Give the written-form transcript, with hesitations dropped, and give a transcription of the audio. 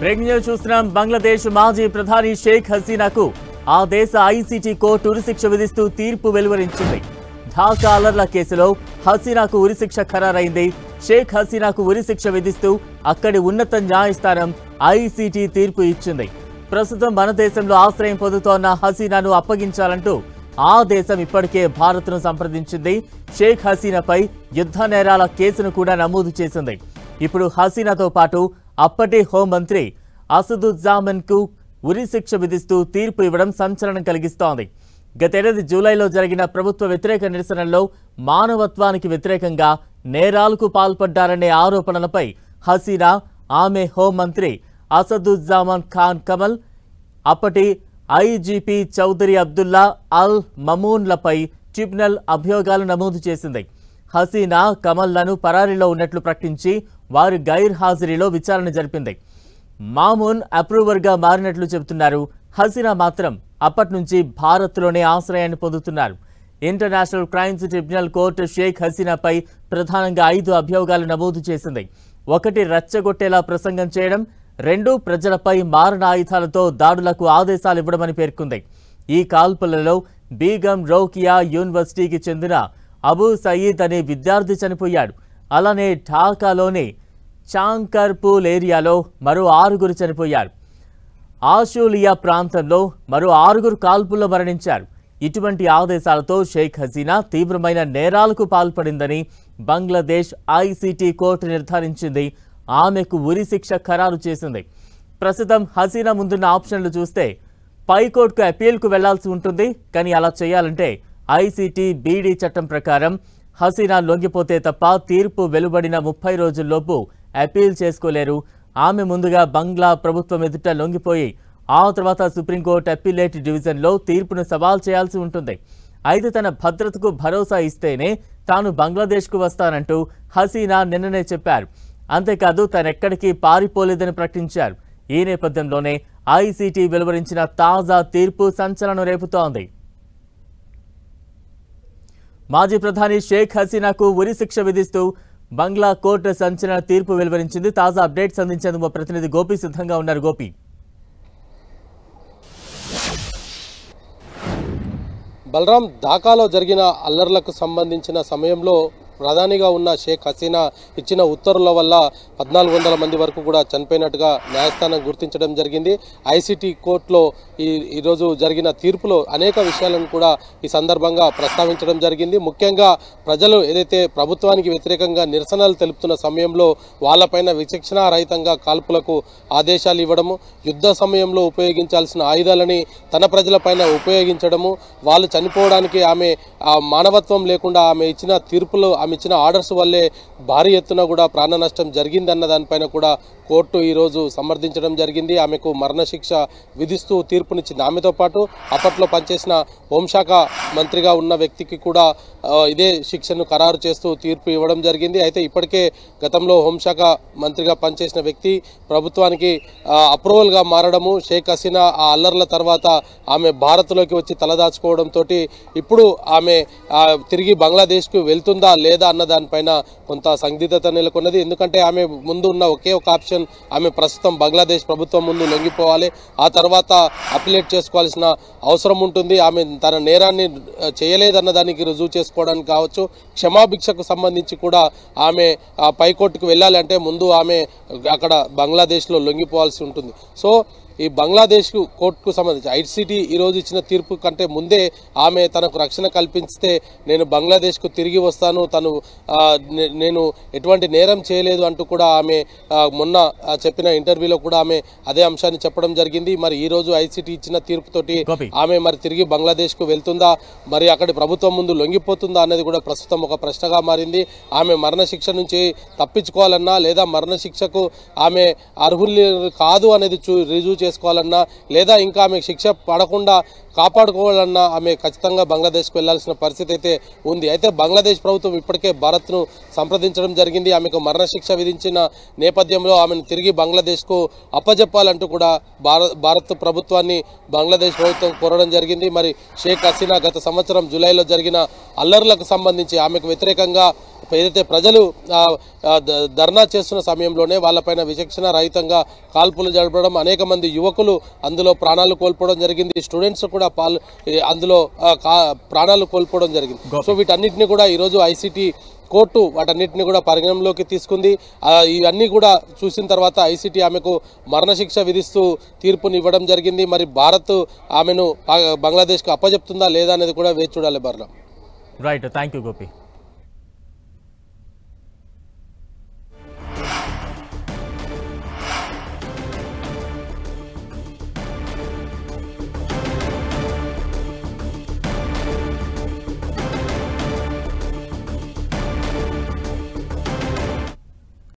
Breaking news చూస్తున్నాం. బంగ్లాదేశ్ మాజీ ప్రధాని షేక్ హసీనాకు ఆ దేశ ఐసీటీ కోర్టు ఉరిశిక్ష విధిస్తూ తీర్పు వెలువరించింది. ఢాకా అల్లర్ల కేసులో హసీనాకు ఉరిశిక్ష ఖరారైంది. షేక్ హసీనాకు ఉరిశిక్ష విధిస్తూ అక్కడి ఉన్నత న్యాయస్థానం ఐసీటీ తీర్పు ఇచ్చింది. ప్రస్తుతం మన దేశంలో ఆశ్రయం పొందుతోన్న హసీనాను అప్పగించాలంటూ ఆ దేశం ఇప్పటికే భారత్ను సంప్రదించింది. షేక్ హసీనాపై యుద్ధ నేరాల కేసును కూడా నమోదు చేసింది. ఇప్పుడు హసీనాతో పాటు అప్పటి హోంమంత్రి అసదుజ్జామన్ కు ఉరిశిక్ష విధిస్తూ తీర్పు ఇవ్వడం సంచలనం కలిగిస్తోంది. గతేడాది జూలైలో జరిగిన ప్రభుత్వ వ్యతిరేక నిరసనల్లో మానవత్వానికి వ్యతిరేకంగా నేరాలకు పాల్పడ్డారనే ఆరోపణలపై హసీనా, ఆమె హోంమంత్రి అసదుజ్జామన్ ఖాన్ కమల్, అప్పటి ఐజీపీ చౌదరి అబ్దుల్లా అల్ మమూన్లపై ట్రిబ్యునల్ అభియోగాలు నమోదు చేసింది. హసీనా, కమల్లను పరారీలో ఉన్నట్లు ప్రకటించి వారి గైర్ హాజరీలో విచారణ జరిపింది. మామూన్ అప్రూవర్గా మారినట్లు చెబుతున్నారు. హసీనా మాత్రం అప్పటి నుంచి భారత్లోనే ఆశ్రయాన్ని పొందుతున్నారు. International crimes tribunal court Sheikh హసీనాపై ప్రధానంగా 5 అభియోగాలు నమోదు చేసింది. 1 రెచ్చగొట్టేలా ప్రసంగం చేయడం, 2 ప్రజలపై మారణాయుధాలతో దాడులకు ఆదేశాలు ఇవ్వడమని పేర్కొంది. ఈ కాల్పులలో బీగం రోకియా యూనివర్సిటీకి చెందిన అబూ సయీద్ అనే విద్యార్థి చనిపోయాడు. అలానే ఢాకాలోని చాంకర్పూల్ ఏరియాలో మరో 6 చనిపోయారు. ఆషూలియా ప్రాంతంలో మరో 6 కాల్పుల్లో మరణించారు. ఇటువంటి ఆదేశాలతో షేక్ హసీనా తీవ్రమైన నేరాలకు పాల్పడిందని బంగ్లాదేశ్ ఐసీటీ కోర్టు నిర్ధారించింది. ఆమెకు ఉరిశిక్ష ఖరారు చేసింది. ప్రస్తుతం హసీనా ముందున్న ఆప్షన్లు చూస్తే పైకోర్టుకు అపీల్కు వెళ్లాల్సి ఉంటుంది. కానీ అలా చేయాలంటే ఐసీటీ బీడీ చట్టం ప్రకారం హసీనా లొంగిపోతే తప్ప తీర్పు వెలువడిన 30 రోజుల్లోపు అపీల్ చేసుకోలేరు. ఆమె ముందుగా బంగ్లా ప్రభుత్వం ఎదుట లొంగిపోయి ఆ తర్వాత సుప్రీంకోర్టు అప్పీలేట్ డివిజన్లో తీర్పును సవాల్ చేయాల్సి ఉంటుంది. అయితే తన భద్రతకు భరోసా ఇస్తేనే తాను బంగ్లాదేశ్కు వస్తానంటూ హసీనా నిన్ననే చెప్పారు. అంతేకాదు తనెక్కడికి పారిపోలేదని ప్రకటించారు. ఈ నేపథ్యంలోనే ఐసీటీ వెలువరించిన తాజా తీర్పు సంచలనం రేపుతోంది. మాజీ ప్రధాని షేక్ హసీనాకు ఉరిశిక్ష విధిస్తూ బంగ్లా కోర్టు సంచలన తీర్పు వెలువరించింది. తాజా అప్డేట్స్ అందించేందుకు మా ప్రతినిధి గోపి సిద్ధంగా ఉన్నారు. గోపి, బలరాం, ఢాకాలో జరిగిన అల్లర్లకు సంబంధించిన సమయంలో ప్రధానిగా ఉన్న షేక్ హసీనా ఇచ్చిన ఉత్తర్వుల వల్ల 1400 మంది వరకు కూడా చనిపోయినట్టుగా న్యాయస్థానం గుర్తించడం జరిగింది. ఐసీటీ కోర్టులో ఈరోజు జరిగిన తీర్పులో అనేక విషయాలను కూడా ఈ సందర్భంగా ప్రస్తావించడం జరిగింది. ముఖ్యంగా ప్రజలు ఏదైతే ప్రభుత్వానికి వ్యతిరేకంగా నిరసనలు తెలుపుతున్న సమయంలో వాళ్ళపైన విచక్షణారహితంగా కాల్పులకు ఆదేశాలు ఇవ్వడము, యుద్ధ సమయంలో ఉపయోగించాల్సిన ఆయుధాలని తన ప్రజలపైన ఉపయోగించడము, వాళ్ళు చనిపోవడానికి ఆమె మానవత్వం లేకుండా ఆమె ఇచ్చిన తీర్పులో ఆమె ఇచ్చిన ఆర్డర్స్ వల్లే భారీ ఎత్తున కూడా ప్రాణ నష్టం జరిగిందన్న దానిపైన కూడా కోర్టు ఈరోజు సమర్థించడం జరిగింది. ఆమెకు మరణశిక్ష విధిస్తూ తీర్పునిచ్చింది. ఆమెతో పాటు అప్పట్లో పనిచేసిన హోంశాఖ మంత్రిగా ఉన్న వ్యక్తికి కూడా ఇదే శిక్షను ఖరారు చేస్తూ తీర్పు ఇవ్వడం జరిగింది. అయితే ఇప్పటికే గతంలో హోంశాఖ మంత్రిగా పనిచేసిన వ్యక్తి ప్రభుత్వానికి అప్రూవల్గా మారడము, షేక్ హసీనా ఆ అల్లర్ల తర్వాత ఆమె భారత్లోకి వచ్చి తలదాచుకోవడంతో ఇప్పుడు ఆమె తిరిగి బంగ్లాదేశ్కు వెళ్తుందా లేదా అన్న దానిపైన కొంత సందిగ్ధత నెలకొన్నది. ఎందుకంటే ఆమె ముందు ఉన్న ఒకే ఒక ఆప్షన్, ఆమె ప్రస్తుతం బంగ్లాదేశ్ ప్రభుత్వం ముందు లొంగిపోవాలి, ఆ తర్వాత అపిలేట్ చేసుకోవాల్సిన అవసరం ఉంటుంది. ఆమె తన నేరాన్ని చేయలేదన్న దానికి రుజువు చేసుకోవడానికి కావచ్చు, క్షమాభిక్షకు సంబంధించి కూడా ఆమె పైకోర్టుకు వెళ్ళాలి అంటే ముందు ఆమె అక్కడ బంగ్లాదేశ్లో లొంగిపోవాల్సి ఉంటుంది. సో ఈ బంగ్లాదేశ్ కోర్టుకు సంబంధించి ఐసీటీ ఈరోజు ఇచ్చిన తీర్పు కంటే ముందే ఆమె తనకు రక్షణ కల్పిస్తే నేను బంగ్లాదేశ్కు తిరిగి వస్తాను, నేను ఎటువంటి నేరం చేయలేదు అంటూ కూడా ఆమె మొన్న చెప్పిన ఇంటర్వ్యూలో కూడా ఆమె అదే అంశాన్ని చెప్పడం జరిగింది. మరి ఈ రోజు ఐసీటీ ఇచ్చిన తీర్పుతోటి ఆమె మరి తిరిగి బంగ్లాదేశ్కు వెళ్తుందా, మరి అక్కడి ప్రభుత్వం ముందు లొంగిపోతుందా అనేది కూడా ప్రస్తుతం ఒక ప్రశ్నగా మారింది. ఆమె మరణశిక్ష నుంచి తప్పించుకోవాలన్నా లేదా మరణశిక్షకు ఆమె అర్హులు కాదు అనేది రుజువు చేసుకోవాలన్నా లేదా ఇంకా ఆమె శిక్ష పడకుండా కాపాడుకోవాలన్నా ఆమె ఖచ్చితంగా బంగ్లాదేశ్కు వెళ్లాల్సిన పరిస్థితి అయితే ఉంది. అయితే బంగ్లాదేశ్ ప్రభుత్వం ఇప్పటికే భారత్ను సంప్రదించడం జరిగింది. ఆమెకు మరణశిక్ష విధించిన నేపథ్యంలో ఆమెను తిరిగి బంగ్లాదేశ్కు అప్పజెప్పాలంటూ కూడా భారత్ ప్రభుత్వాన్ని బంగ్లాదేశ్ ప్రభుత్వం కోరడం జరిగింది. మరి షేక్ హసీనా గత సంవత్సరం జూలైలో జరిగిన అల్లర్లకు సంబంధించి ఆమెకు వ్యతిరేకంగా ఏదైతే ప్రజలు ధర్నా చేస్తున్న సమయంలోనే వాళ్ళపైన విచక్షణ రహితంగా కాల్పులు జరపడం, అనేక మంది యువకులు అందులో ప్రాణాలు కోల్పోవడం జరిగింది. స్టూడెంట్స్ కూడా అందులో ప్రాణాలు కోల్పోవడం జరిగింది. సో వీటన్నిటిని కూడా ఈరోజు ఐసీటీ కోర్టు వాటన్నిటిని కూడా పరిగణనలోకి తీసుకుంది. ఇవన్నీ కూడా చూసిన తర్వాత ఐసీటీ ఆమెకు మరణశిక్ష విధిస్తూ తీర్పునివ్వడం జరిగింది. మరి భారత్ ఆమెను బంగ్లాదేశ్కు అప్పజెప్తుందా లేదా అనేది కూడా వేచి చూడాలి. Barla right, thank you Gopi.